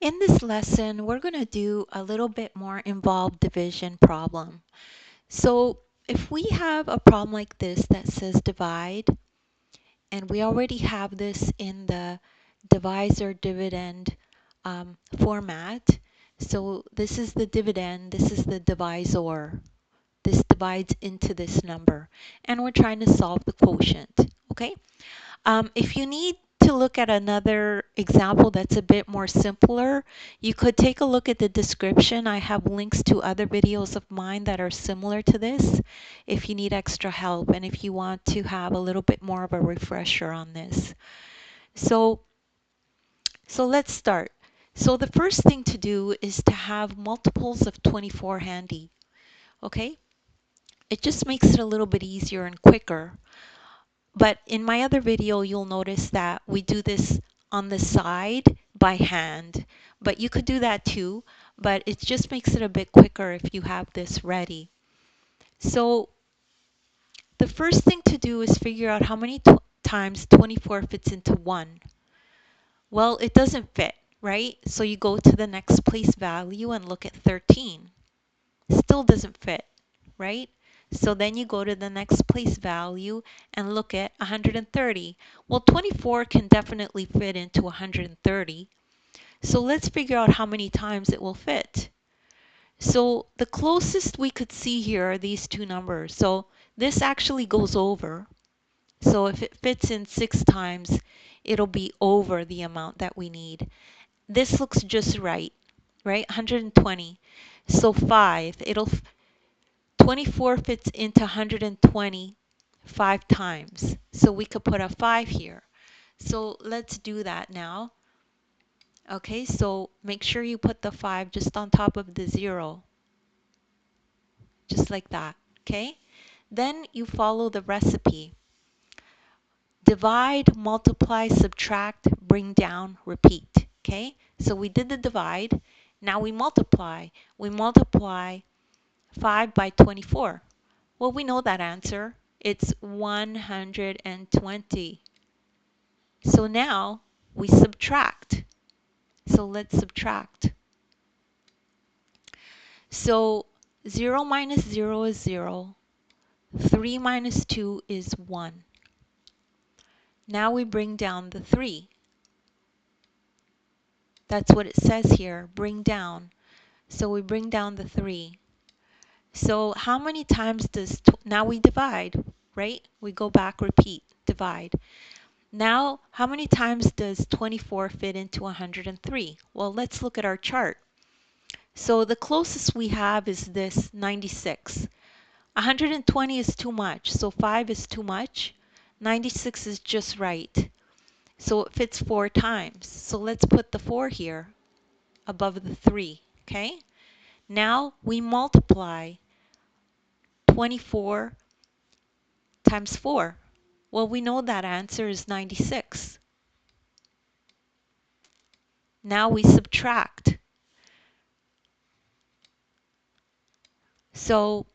In this lesson, we're going to do a little bit more involved division problem. So if we have a problem like this that says divide, and we already have this in the divisor dividend format. So this is the dividend, this is the divisor. This divides into this number, and we're trying to solve the quotient, okay? If you need to look at another example that's a bit more simpler, you could take a look at the description. I have links to other videos of mine that are similar to this if you need extra help and if you want to have a little bit more of a refresher on this. So, so let's start. So the first thing to do is to have multiples of 24 handy, okay? It just makes it a little bit easier and quicker. But in my other video, you'll notice that we do this on the side by hand. But you could do that too, but it just makes it a bit quicker if you have this ready. So the first thing to do is figure out how many times 24 fits into 1. Well, it doesn't fit, right? So you go to the next place value and look at 13. Still doesn't fit, right? So then you go to the next place value and look at 130. Well, 24 can definitely fit into 130. So let's figure out how many times it will fit. So the closest we could see here are these two numbers. So this actually goes over. So if it fits in 6 times, it'll be over the amount that we need. This looks just right, right? 120. So 5, 24 fits into 120 5 times. So we could put a 5 here. So let's do that now. Okay, so make sure you put the 5 just on top of the 0, just like that. Okay, then you follow the recipe. Divide, multiply, subtract, bring down, repeat. Okay, so we did the divide. Now we multiply. We multiply 5 by 24. Well, we know that answer. It's 120. So now we subtract. So let's subtract. So 0 minus 0 is 0. 3 minus 2 is 1. Now we bring down the 3. That's what it says here, bring down. So we bring down the 3. So how many times does, now we divide, right? We go back, repeat, divide. Now, how many times does 24 fit into 103? Well, let's look at our chart. So the closest we have is this 96. 120 is too much, so 5 is too much. 96 is just right. So it fits 4 times. So let's put the 4 here above the 3, okay? Now we multiply 24 times 4. Well, we know that answer is 96. Now we subtract. So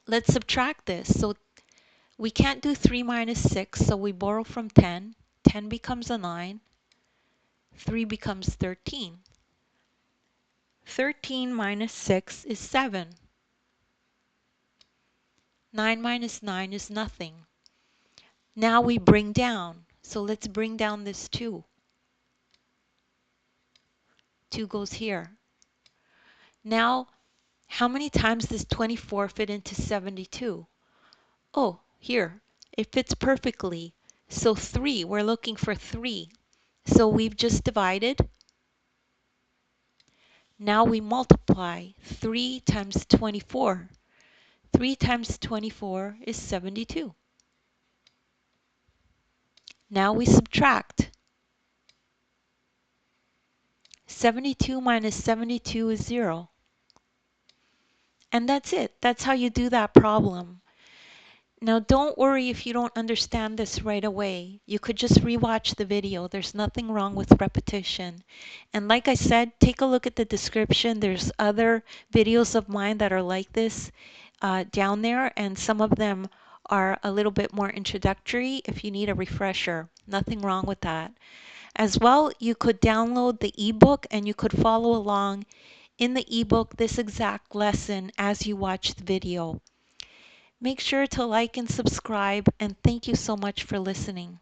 let's subtract this. So we can't do 3 minus 6, so we borrow from 10. 10 becomes a 9. 3 becomes 13. 13 minus 6 is 7. 9 minus 9 is nothing. Now we bring down. So let's bring down this 2. 2 goes here. Now, how many times does 24 fit into 72? Oh, here. It fits perfectly. So 3, we're looking for 3. So we've just divided. Now we multiply 3 times 24. 3 times 24 is 72. Now we subtract. 72 minus 72 is 0. And that's it. That's how you do that problem. Now don't worry if you don't understand this right away. You could just rewatch the video. There's nothing wrong with repetition. And like I said, take a look at the description. There's other videos of mine that are like this down there, and some of them are a little bit more introductory if you need a refresher. Nothing wrong with that. As well, you could download the ebook and you could follow along in the ebook this exact lesson as you watch the video. Make sure to like and subscribe, and thank you so much for listening.